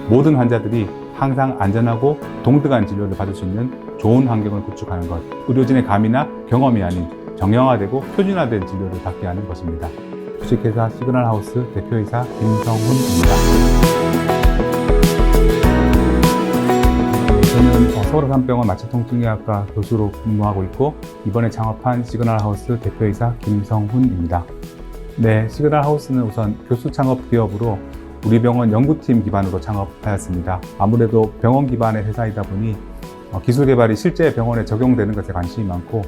모든 환자들이 항상 안전하고 동등한 진료를 받을 수 있는 좋은 환경을 구축하는 것, 의료진의 감이나 경험이 아닌 정형화되고 표준화된 진료를 받게 하는 것입니다. 주식회사 시그널하우스 대표이사 김성훈입니다. 저는 서울한병원 마취통증의학과 교수로 근무하고 있고 이번에 창업한 시그널하우스 대표이사 김성훈입니다. 네, 시그널하우스는 우선 교수 창업 기업으로 우리 병원 연구팀 기반으로 창업하였습니다. 아무래도 병원 기반의 회사이다 보니 기술 개발이 실제 병원에 적용되는 것에 관심이 많고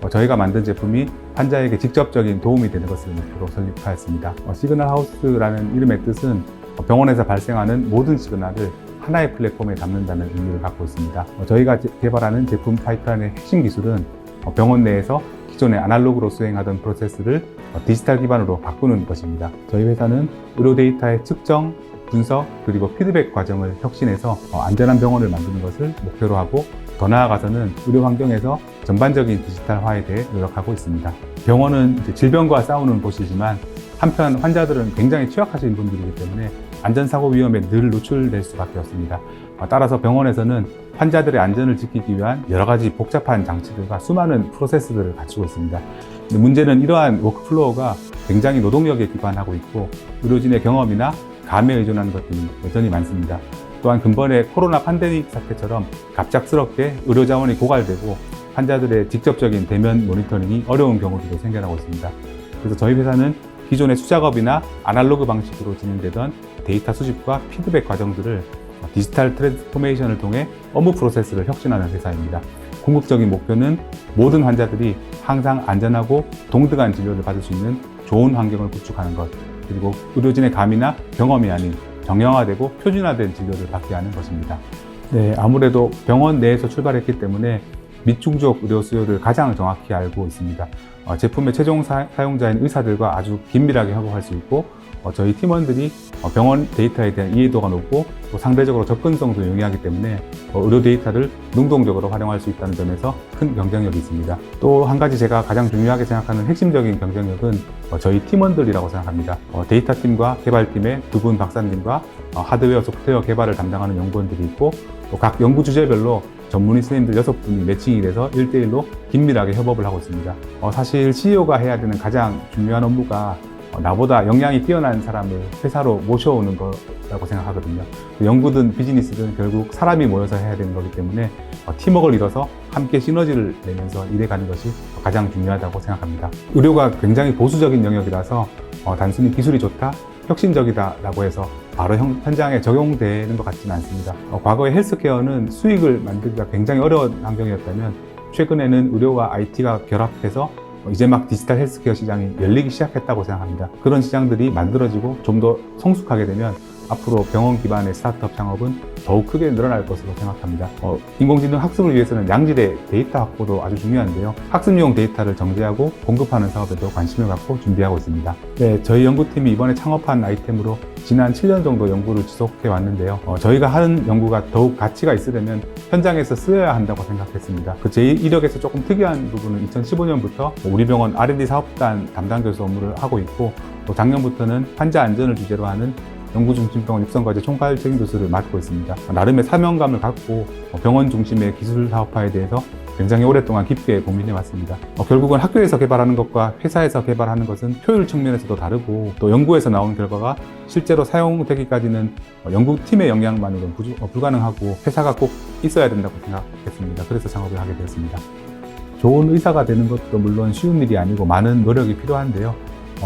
저희가 만든 제품이 환자에게 직접적인 도움이 되는 것을 목표로 설립하였습니다. 시그널하우스라는 이름의 뜻은 병원에서 발생하는 모든 시그널을 하나의 플랫폼에 담는다는 의미를 갖고 있습니다. 저희가 개발하는 제품 파이프라인의 핵심 기술은 병원 내에서 기존의 아날로그로 수행하던 프로세스를 디지털 기반으로 바꾸는 것입니다. 저희 회사는 의료 데이터의 측정, 분석, 그리고 피드백 과정을 혁신해서 안전한 병원을 만드는 것을 목표로 하고 더 나아가서는 의료 환경에서 전반적인 디지털화에 대해 노력하고 있습니다. 병원은 질병과 싸우는 곳이지만 한편 환자들은 굉장히 취약하신 분들이기 때문에 안전사고 위험에 늘 노출될 수밖에 없습니다. 따라서 병원에서는 환자들의 안전을 지키기 위한 여러 가지 복잡한 장치들과 수많은 프로세스들을 갖추고 있습니다. 문제는 이러한 워크플로우가 굉장히 노동력에 기반하고 있고 의료진의 경험이나 감에 의존하는 것들이 여전히 많습니다. 또한 근본의 코로나 팬데믹 사태처럼 갑작스럽게 의료 자원이 고갈되고 환자들의 직접적인 대면 모니터링이 어려운 경우도 생겨나고 있습니다. 그래서 저희 회사는 기존의 수작업이나 아날로그 방식으로 진행되던 데이터 수집과 피드백 과정들을 디지털 트랜스포메이션을 통해 업무 프로세스를 혁신하는 회사입니다. 궁극적인 목표는 모든 환자들이 항상 안전하고 동등한 진료를 받을 수 있는 좋은 환경을 구축하는 것, 그리고 의료진의 감이나 경험이 아닌 정형화되고 표준화된 진료를 받게 하는 것입니다. 네, 아무래도 병원 내에서 출발했기 때문에 밑중족 의료 수요를 가장 정확히 알고 있습니다. 제품의 최종 사용자인 의사들과 아주 긴밀하게 협업할 수 있고 저희 팀원들이 병원 데이터에 대한 이해도가 높고 또 상대적으로 접근성도 용이하기 때문에 의료 데이터를 능동적으로 활용할 수 있다는 점에서 큰 경쟁력이 있습니다. 또 한 가지 제가 가장 중요하게 생각하는 핵심적인 경쟁력은 저희 팀원들이라고 생각합니다. 데이터팀과 개발팀의 두 분 박사님과 하드웨어, 소프트웨어 개발을 담당하는 연구원들이 있고 또 각 연구 주제별로 전문의 선생님들 6분이 매칭이 돼서 1대1로 긴밀하게 협업을 하고 있습니다. 사실 CEO가 해야 되는 가장 중요한 업무가 나보다 역량이 뛰어난 사람을 회사로 모셔오는 거라고 생각하거든요. 연구든 비즈니스든 결국 사람이 모여서 해야 되는 거기 때문에 팀워크를 이뤄서 함께 시너지를 내면서 일해가는 것이 가장 중요하다고 생각합니다. 의료가 굉장히 보수적인 영역이라서 단순히 기술이 좋다, 혁신적이다라고 해서 바로 현장에 적용되는 것 같지는 않습니다. 과거에 헬스케어는 수익을 만들기가 굉장히 어려운 환경이었다면 최근에는 의료와 IT가 결합해서 이제 막 디지털 헬스케어 시장이 열리기 시작했다고 생각합니다. 그런 시장들이 만들어지고 좀 더 성숙하게 되면 앞으로 병원 기반의 스타트업 창업은 더욱 크게 늘어날 것으로 생각합니다. 인공지능 학습을 위해서는 양질의 데이터 확보도 아주 중요한데요. 학습용 데이터를 정제하고 공급하는 사업에도 관심을 갖고 준비하고 있습니다. 네, 저희 연구팀이 이번에 창업한 아이템으로 지난 7년 정도 연구를 지속해 왔는데요. 저희가 하는 연구가 더욱 가치가 있으려면 현장에서 쓰여야 한다고 생각했습니다. 제 이력에서 조금 특이한 부분은 2015년부터 우리 병원 R&D 사업단 담당 교수 업무를 하고 있고 또 작년부터는 환자 안전을 주제로 하는 연구중심병원 육성과제 총괄 책임교수를 맡고 있습니다. 나름의 사명감을 갖고 병원 중심의 기술 사업화에 대해서 굉장히 오랫동안 깊게 고민해 왔습니다. 결국은 학교에서 개발하는 것과 회사에서 개발하는 것은 효율 측면에서도 다르고 또 연구에서 나온 결과가 실제로 사용되기까지는 연구팀의 역량만으로는 불가능하고 회사가 꼭 있어야 된다고 생각했습니다. 그래서 창업을 하게 되었습니다. 좋은 의사가 되는 것도 물론 쉬운 일이 아니고 많은 노력이 필요한데요.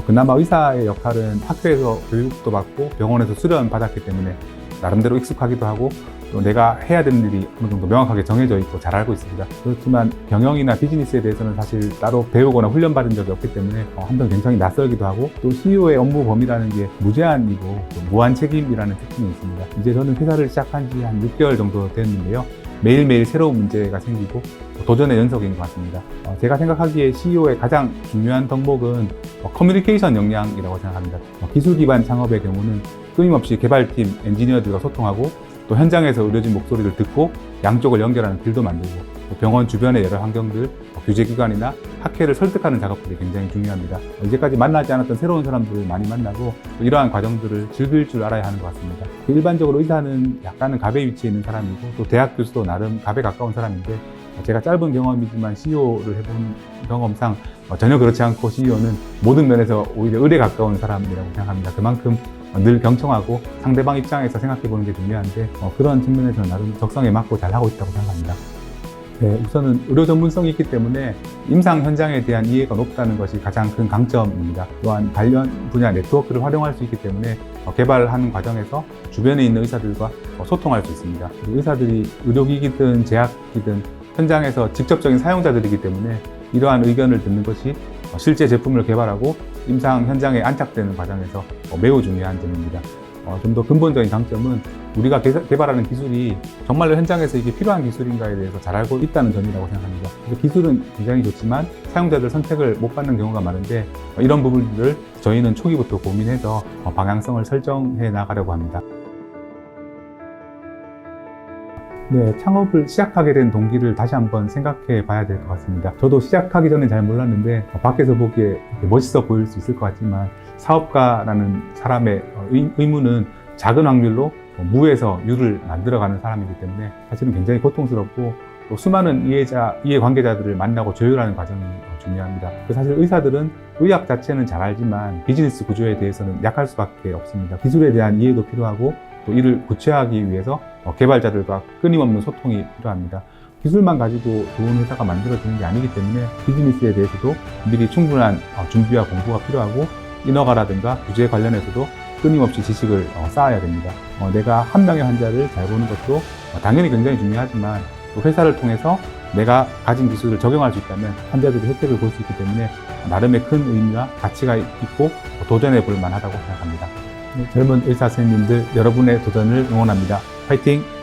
그나마 의사의 역할은 학교에서 교육도 받고 병원에서 수련 받았기 때문에 나름대로 익숙하기도 하고 또 내가 해야 되는 일이 어느 정도 명확하게 정해져 있고 잘 알고 있습니다. 그렇지만 경영이나 비즈니스에 대해서는 사실 따로 배우거나 훈련받은 적이 없기 때문에 한편 굉장히 낯설기도 하고 또 CEO의 업무 범위라는 게 무제한이고 무한 책임이라는 특징이 있습니다. 이제 저는 회사를 시작한 지 한 6개월 정도 됐는데요. 매일매일 새로운 문제가 생기고 도전의 연속인 것 같습니다. 제가 생각하기에 CEO의 가장 중요한 덕목은 커뮤니케이션 역량이라고 생각합니다. 기술 기반 창업의 경우는 끊임없이 개발팀, 엔지니어들과 소통하고 또 현장에서 의료진 목소리를 듣고 양쪽을 연결하는 길도 만들고 병원 주변의 여러 환경들, 규제기관이나 학회를 설득하는 작업들이 굉장히 중요합니다. 이제까지 만나지 않았던 새로운 사람들을 많이 만나고 이러한 과정들을 즐길 줄 알아야 하는 것 같습니다. 일반적으로 의사는 약간은 갑의 위치에 있는 사람이고 또 대학 교수도 나름 갑에 가까운 사람인데 제가 짧은 경험이지만 CEO를 해본 경험상 전혀 그렇지 않고 CEO는 모든 면에서 오히려 을에 가까운 사람이라고 생각합니다. 그만큼 늘 경청하고 상대방 입장에서 생각해 보는 게 중요한데 그런 측면에서 나름 적성에 맞고 잘 하고 있다고 생각합니다. 네, 우선은 의료 전문성이 있기 때문에 임상 현장에 대한 이해가 높다는 것이 가장 큰 강점입니다. 또한 관련 분야 네트워크를 활용할 수 있기 때문에 개발하는 과정에서 주변에 있는 의사들과 소통할 수 있습니다. 의사들이 의료기기든 제약기든 현장에서 직접적인 사용자들이기 때문에 이러한 의견을 듣는 것이 실제 제품을 개발하고 임상 현장에 안착되는 과정에서 매우 중요한 점입니다. 좀 더 근본적인 장점은 우리가 개발하는 기술이 정말로 현장에서 이게 필요한 기술인가에 대해서 잘 알고 있다는 점이라고 생각합니다. 그래서 기술은 굉장히 좋지만 사용자들 선택을 못 받는 경우가 많은데 이런 부분들을 저희는 초기부터 고민해서 방향성을 설정해 나가려고 합니다. 네, 창업을 시작하게 된 동기를 다시 한번 생각해 봐야 될 것 같습니다. 저도 시작하기 전에 잘 몰랐는데 밖에서 보기에 멋있어 보일 수 있을 것 같지만 사업가라는 사람의 의무는 작은 확률로 무에서 유를 만들어가는 사람이기 때문에 사실은 굉장히 고통스럽고 또 수많은 이해관계자들을 만나고 조율하는 과정이 중요합니다. 사실 의사들은 의학 자체는 잘 알지만 비즈니스 구조에 대해서는 약할 수밖에 없습니다. 기술에 대한 이해도 필요하고 또 이를 구체화하기 위해서 개발자들과 끊임없는 소통이 필요합니다. 기술만 가지고 좋은 회사가 만들어지는 게 아니기 때문에 비즈니스에 대해서도 미리 충분한 준비와 공부가 필요하고 인허가라든가 규제 관련해서도 끊임없이 지식을 쌓아야 됩니다. 내가 한 명의 환자를 잘 보는 것도 당연히 굉장히 중요하지만 또 회사를 통해서 내가 가진 기술을 적용할 수 있다면 환자들이 혜택을 볼 수 있기 때문에 나름의 큰 의미와 가치가 있고 도전해 볼 만하다고 생각합니다. 젊은 의사 선생님들 여러분의 도전을 응원합니다. 파이팅!